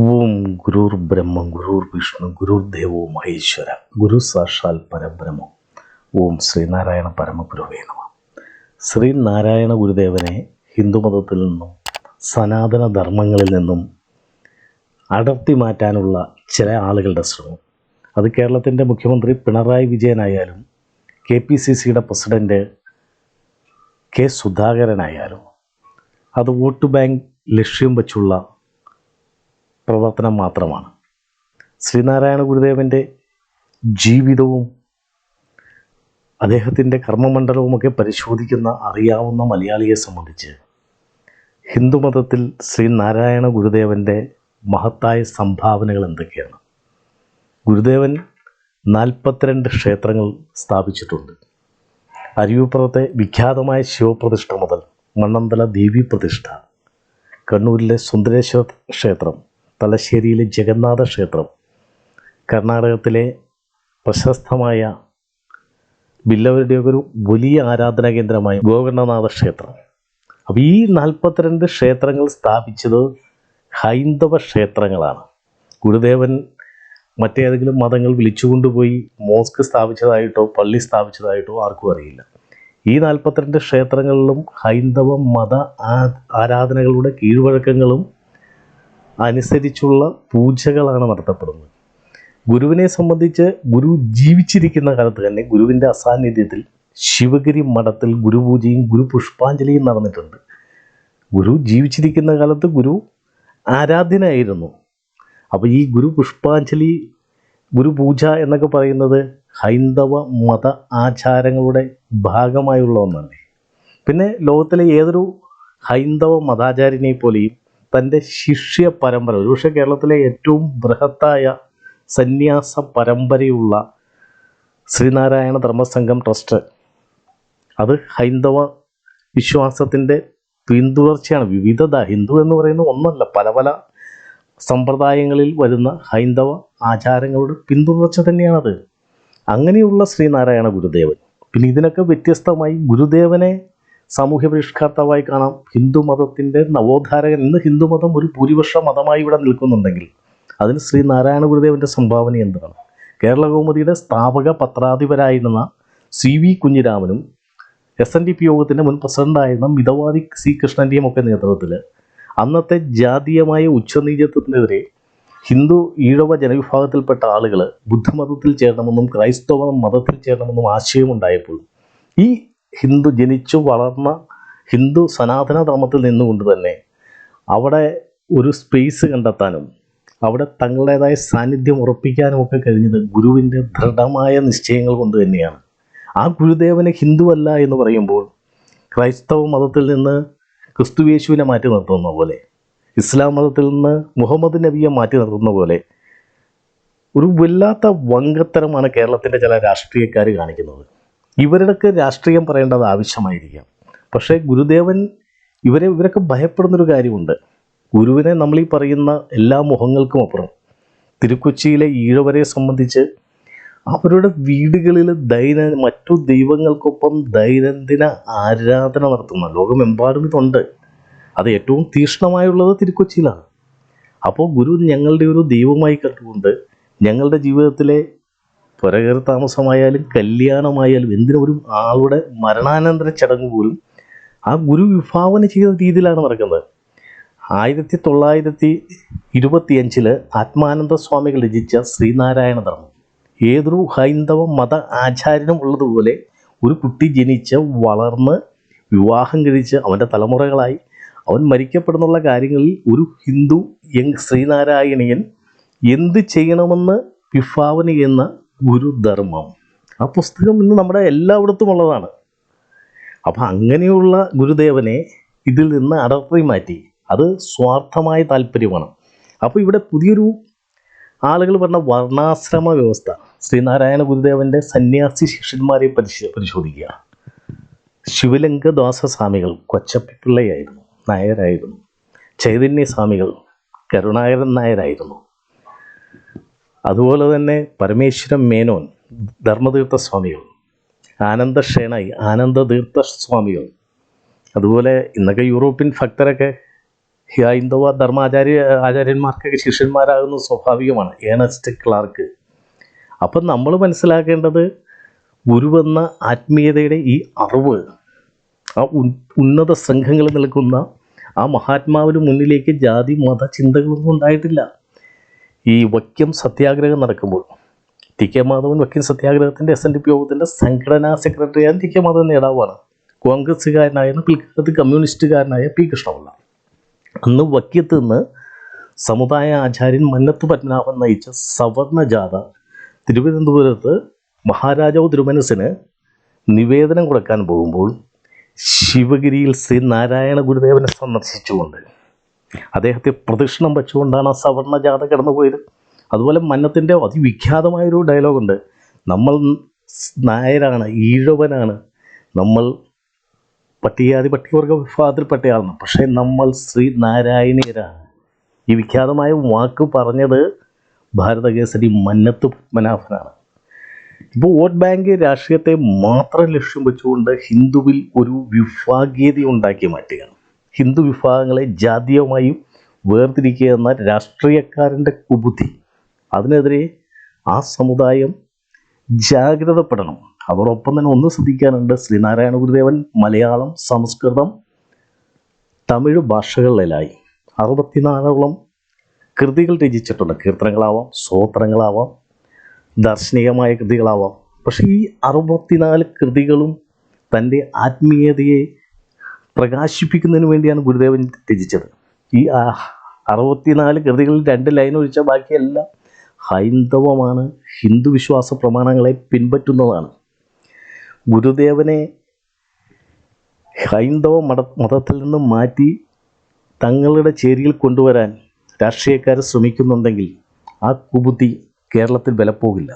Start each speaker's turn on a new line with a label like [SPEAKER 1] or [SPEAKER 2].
[SPEAKER 1] ഓം ഗുരുർ ബ്രഹ്മ ഗുരുർ വിഷ്ണു ഗുരുർ ദേവോ മഹേശ്വര ഗുരു സാക്ഷാൽ പരബ്രഹ്മം. ഓം ശ്രീനാരായണ പരമഗുരുവേ നമഃ. ശ്രീനാരായണ ഗുരുദേവനെ ഹിന്ദുമതത്തിൽ നിന്നും സനാതന ധർമ്മങ്ങളിൽ നിന്നും അടർത്തി മാറ്റാനുള്ള ചില ആളുകളുടെ ശ്രമം, അത് കേരളത്തിൻ്റെ മുഖ്യമന്ത്രി പിണറായി വിജയനായാലും KPCCയുടെ പ്രസിഡന്റ് കെ സുധാകരനായാലും, അത് വോട്ട് ബാങ്ക് ലക്ഷ്യം വച്ചുള്ള പ്രവർത്തനം മാത്രമാണ്. ശ്രീനാരായണ ഗുരുദേവൻ്റെ ജീവിതവും അദ്ദേഹത്തിൻ്റെ കർമ്മമണ്ഡലവുമൊക്കെ പരിശോധിക്കുന്ന അറിയാവുന്ന മലയാളിയെ സംബന്ധിച്ച് ഹിന്ദുമതത്തിൽ ശ്രീനാരായണ ഗുരുദേവൻ്റെ മഹത്തായ സംഭാവനകൾ എന്തൊക്കെയാണ്? ഗുരുദേവൻ 42 ക്ഷേത്രങ്ങൾ സ്ഥാപിച്ചിട്ടുണ്ട്. അരിയൂപ്പുറത്തെ വിഖ്യാതമായ ശിവപ്രതിഷ്ഠ മുതൽ മണ്ണന്തല ദേവി പ്രതിഷ്ഠ, കണ്ണൂരിലെ സുന്ദരേശ്വര ക്ഷേത്രം, തലശ്ശേരിയിലെ ജഗന്നാഥ ക്ഷേത്രം, കർണാടകത്തിലെ പ്രശസ്തമായ ബില്ലവരുടെയൊക്കെ ഒരു വലിയ ആരാധനാ കേന്ദ്രമായ ഗോകർണനാഥ ക്ഷേത്രം. അപ്പോൾ ഈ 42 ക്ഷേത്രങ്ങൾ സ്ഥാപിച്ചത് ഹൈന്ദവ ക്ഷേത്രങ്ങളാണ്. ഗുരുദേവൻ മറ്റേതെങ്കിലും മതങ്ങൾ വിളിച്ചുകൊണ്ടുപോയി മോസ്ക് സ്ഥാപിച്ചതായിട്ടോ പള്ളി സ്ഥാപിച്ചതായിട്ടോ ആർക്കും അറിയില്ല. ഈ 42 ക്ഷേത്രങ്ങളിലും ഹൈന്ദവ മത ആരാധനകളുടെ കീഴ്വഴക്കങ്ങളും അനുസരിച്ചുള്ള പൂജകളാണ് നടത്തപ്പെടുന്നത്. ഗുരുവിനെ സംബന്ധിച്ച് ഗുരു ജീവിച്ചിരിക്കുന്ന കാലത്ത് തന്നെ ഗുരുവിൻ്റെ അസാന്നിധ്യത്തിൽ ശിവഗിരി മഠത്തിൽ ഗുരുപൂജയും ഗുരുപുഷ്പാഞ്ജലിയും നടന്നിട്ടുണ്ട്. ഗുരു ജീവിച്ചിരിക്കുന്ന കാലത്ത് ഗുരു ആരാധ്യനായിരുന്നു. അപ്പോൾ ഈ ഗുരുപുഷ്പാഞ്ജലി, ഗുരുപൂജ എന്നൊക്കെ പറയുന്നത് ഹൈന്ദവ മത ആചാരങ്ങളുടെ ഭാഗമായുള്ള ഒന്നാണ്. പിന്നെ ലോകത്തിലെ ഏതൊരു ഹൈന്ദവ മതാചാര്യനെ പോലെയും തൻ്റെ ശിഷ്യ പരമ്പര, ഒരുപക്ഷെ കേരളത്തിലെ ഏറ്റവും ബൃഹത്തായ സന്യാസ പരമ്പരയുള്ള ശ്രീനാരായണ ധർമ്മസംഘം ട്രസ്റ്റ്, അത് ഹൈന്ദവ വിശ്വാസത്തിൻ്റെ പിന്തുടർച്ചയാണ്. വിവിധത, ഹിന്ദു എന്ന് പറയുന്നത് ഒന്നല്ല, പല പല സമ്പ്രദായങ്ങളിൽ വരുന്ന ഹൈന്ദവ ആചാരങ്ങളുടെ പിന്തുടർച്ച തന്നെയാണത്. അങ്ങനെയുള്ള ശ്രീനാരായണ ഗുരുദേവൻ, പിന്നെ ഇതിനൊക്കെ വ്യത്യസ്തമായി ഗുരുദേവനെ സാമൂഹ്യ പരിഷ്കർത്താവായി കാണാം. ഹിന്ദുമതത്തിൻ്റെ നവോദ്ധാരകൻ. ഇന്ന് ഹിന്ദുമതം ഒരു ഭൂരിപക്ഷ മതമായി ഇവിടെ നിൽക്കുന്നുണ്ടെങ്കിൽ അതിന് ശ്രീനാരായണ ഗുരുദേവൻ്റെ സംഭാവന എന്താണ്? കേരള കൗമുദിയുടെ സ്ഥാപക പത്രാധിപരായിരുന്ന CV കുഞ്ഞിരാമനും SNDP യോഗത്തിൻ്റെ മുൻ പ്രസിഡൻ്റായിരുന്ന മിതവാദി C കൃഷ്ണൻ്റെയും ഒക്കെ നേതൃത്വത്തിൽ അന്നത്തെ ജാതീയമായ ഉച്ചനീചത്വത്തിനെതിരെ ഹിന്ദു ഈഴവ ജനവിഭാഗത്തിൽപ്പെട്ട ആളുകൾ ബുദ്ധമതത്തിൽ ചേരണമെന്നും ക്രൈസ്തവ മതത്തിൽ ചേരണമെന്നും ആശയമുണ്ടായപ്പോൾ ഈ ഹിന്ദു ജനിച്ചു വളർന്ന ഹിന്ദു സനാതന ധർമ്മത്തിൽ നിന്നുകൊണ്ട് തന്നെ അവിടെ ഒരു സ്പേസ് കണ്ടെത്താനും അവിടെ തങ്ങളുടേതായ സാന്നിധ്യം ഉറപ്പിക്കാനും ഒക്കെ കഴിഞ്ഞത് ഗുരുവിൻ്റെ ദൃഢമായ നിശ്ചയങ്ങൾ കൊണ്ട് തന്നെയാണ്. ആ ഗുരുദേവനെ ഹിന്ദുവല്ല എന്ന് പറയുമ്പോൾ ക്രൈസ്തവ മതത്തിൽ നിന്ന് ക്രിസ്തുയേശുവിനെ മാറ്റി നിർത്തുന്ന പോലെ, ഇസ്ലാം മതത്തിൽ നിന്ന് മുഹമ്മദ് നബിയെ മാറ്റി നിർത്തുന്ന പോലെ ഒരു വല്ലാത്ത വങ്കത്തരമാണ് കേരളത്തിൻ്റെ ചില രാഷ്ട്രീയക്കാർ കാണിക്കുന്നത്. ഇവരുടെയൊക്കെ രാഷ്ട്രീയം പറയേണ്ടത് ആവശ്യമായിരിക്കാം. പക്ഷേ ഗുരുദേവൻ ഇവരൊക്കെ ഭയപ്പെടുന്നൊരു കാര്യമുണ്ട്. ഗുരുവിനെ നമ്മൾ ഈ പറയുന്ന എല്ലാ മുഖങ്ങൾക്കും അപ്പുറം തിരുക്കൊച്ചിയിലെ ഈഴവരെ സംബന്ധിച്ച് അവരുടെ വീടുകളിൽ മറ്റു ദൈവങ്ങൾക്കൊപ്പം ദൈനംദിന ആരാധന നടത്തുന്ന ലോകമെമ്പാടും ഇതുണ്ട്. അത് ഏറ്റവും തീക്ഷ്ണമായുള്ളത് തിരുക്കൊച്ചിയിലാണ്. അപ്പോൾ ഗുരു ഞങ്ങളുടെ ഒരു ദൈവമായി കണ്ടുകൊണ്ട് ഞങ്ങളുടെ ജീവിതത്തിലെ പുരകേറി താമസമായാലും കല്യാണമായാലും എന്തിനും ഒരു ആളുടെ മരണാനന്തര ചടങ്ങ് പോലും ആ ഗുരു വിഭാവന ചെയ്ത രീതിയിലാണ് നടക്കുന്നത്. 1925 ആത്മാനന്ദ സ്വാമികൾ രചിച്ച ശ്രീനാരായണ ധർമ്മം ഏതൊരു ഹൈന്ദവ മത ആചാര്യനും ഉള്ളതുപോലെ ഒരു കുട്ടി ജനിച്ച് വളർന്ന് വിവാഹം കഴിച്ച് അവൻ്റെ തലമുറകളായി അവൻ മരിക്കപ്പെടുന്നുള്ള കാര്യങ്ങളിൽ ഒരു ഹിന്ദു ശ്രീനാരായണീയൻ എന്ത് ചെയ്യണമെന്ന് വിഭാവന ചെയ്യുന്ന ഗുരുധർമ്മം, ആ പുസ്തകം ഇന്ന് നമ്മുടെ എല്ലായിടത്തും ഉള്ളതാണ്. അപ്പം അങ്ങനെയുള്ള ഗുരുദേവനെ ഇതിൽ നിന്ന് അടർത്തി മാറ്റി, അത് സ്വാർത്ഥമായ താല്പര്യമാണ്. അപ്പോൾ ഇവിടെ പുതിയൊരു ആളുകൾ പറഞ്ഞ വർണ്ണാശ്രമ വ്യവസ്ഥ. ശ്രീനാരായണ ഗുരുദേവൻ്റെ സന്യാസി ശിഷ്യന്മാരെ പരിശോധിക്കുക. ശിവലിംഗദാസ സ്വാമികൾ കൊച്ചപ്പിള്ളയായിരുന്നു, നായരായിരുന്നു. ചൈതന്യ സ്വാമികൾ കരുണാകരൻ നായരായിരുന്നു. അതുപോലെ തന്നെ പരമേശ്വരൻ മേനോൻ, ധർമ്മതീർത്ഥ സ്വാമികൾ, ആനന്ദ ഷേണായി, ആനന്ദതീർത്ഥ സ്വാമികൾ, അതുപോലെ ഇന്നൊക്കെ യൂറോപ്യൻ ഭക്തരൊക്കെ ഹൈന്ദവ ആചാര്യന്മാർക്കൊക്കെ ശിഷ്യന്മാരാകുന്നത് സ്വാഭാവികമാണ്. Ernest Clark. അപ്പം നമ്മൾ മനസ്സിലാക്കേണ്ടത് ഗുരുവെന്ന ആത്മീയതയുടെ ഈ അറിവ് ആ ഉന്നത സംഘങ്ങളിൽ നിൽക്കുന്ന ആ മഹാത്മാവിന് മുന്നിലേക്ക് ജാതി മത ചിന്തകളൊന്നും ഉണ്ടായിട്ടില്ല. ഈ വൈക്കം സത്യാഗ്രഹം നടക്കുമ്പോൾ ടി കെ മാധവൻ വൈക്കം സത്യാഗ്രഹത്തിൻ്റെ SNDP യോഗത്തിൻ്റെ സംഘടനാ സെക്രട്ടറിയായ ടി കെ മാധവൻ നേതാവാണ്. കോൺഗ്രസ്സുകാരനായ പിൽക്കാലത്ത് കമ്മ്യൂണിസ്റ്റുകാരനായ പി കൃഷ്ണപിള്ള. അന്ന് വൈക്കത്ത് നിന്ന് സമുദായ ആചാര്യൻ മന്നത്ത് പത്മനാഭൻ നയിച്ച സവർണ ജാഥ തിരുവനന്തപുരത്ത് മഹാരാജാവ് തിരുമനസിന് നിവേദനം കൊടുക്കാൻ പോകുമ്പോൾ ശിവഗിരിയിൽ ശ്രീ നാരായണ ഗുരുദേവനെ സന്ദർശിച്ചുകൊണ്ട് അദ്ദേഹത്തെ പ്രദക്ഷിണം വെച്ചുകൊണ്ടാണ് ആ സവർണ ജാഥ കടന്നുപോയത്. അതുപോലെ മന്നത്തിൻ്റെ അതിവിഖ്യാതമായൊരു ഡയലോഗുണ്ട്: നമ്മൾ നായരാണ്, ഈഴവനാണ്, നമ്മൾ പട്ടികവർഗ വിഭാഗത്തിൽപ്പെട്ടയാളാണ്, പക്ഷേ നമ്മൾ ശ്രീ നാരായണീയരാണ്. ഈ വിഖ്യാതമായ വാക്ക് പറഞ്ഞത് ഭാരതകേസരി മന്നത്ത് പത്മനാഭനാണ്. ഇപ്പോൾ വോട്ട് ബാങ്ക് രാഷ്ട്രീയത്തെ മാത്രം ലക്ഷ്യം വെച്ചുകൊണ്ട് ഹിന്ദുവിൽ ഒരു വിഭാഗീയത ഉണ്ടാക്കി മാറ്റുകയാണ്. ഹിന്ദു വിഭാഗങ്ങളെ ജാതീയമായും വേർതിരിക്കുക എന്ന രാഷ്ട്രീയക്കാരൻ്റെ കുബുദ്ധി. അതിനെതിരെ ആ സമുദായം ജാഗ്രതപ്പെടണം. അതോടൊപ്പം തന്നെ ഒന്ന് ശ്രദ്ധിക്കാനുണ്ട്: ശ്രീനാരായണ ഗുരുദേവൻ മലയാളം, സംസ്കൃതം, തമിഴ് ഭാഷകളിലായി 64ഓളം കൃതികൾ രചിച്ചിട്ടുണ്ട്. കീർത്തനങ്ങളാവാം, സ്തോത്രങ്ങളാവാം, ദാർശനികമായ കൃതികളാവാം. പക്ഷേ ഈ 64 കൃതികളും തൻ്റെ ആത്മീയതയെ പ്രകാശിപ്പിക്കുന്നതിന് വേണ്ടിയാണ് ഗുരുദേവൻ രചിച്ചത്. ഈ 64 കൃതികളിൽ 2 ലൈൻ ഒഴിച്ച ബാക്കിയെല്ലാം ഹൈന്ദവമാണ്, ഹിന്ദു വിശ്വാസ പ്രമാണങ്ങളെ പിൻപറ്റുന്നതാണ്. ഗുരുദേവനെ ഹൈന്ദവ മതത്തിൽ നിന്ന് മാറ്റി തങ്ങളുടെ ചേരിയിൽ കൊണ്ടുവരാൻ രാഷ്ട്രീയക്കാർ ശ്രമിക്കുന്നുണ്ടെങ്കിൽ ആ കുബുദ്ധി കേരളത്തിൽ വിലപ്പോകില്ല.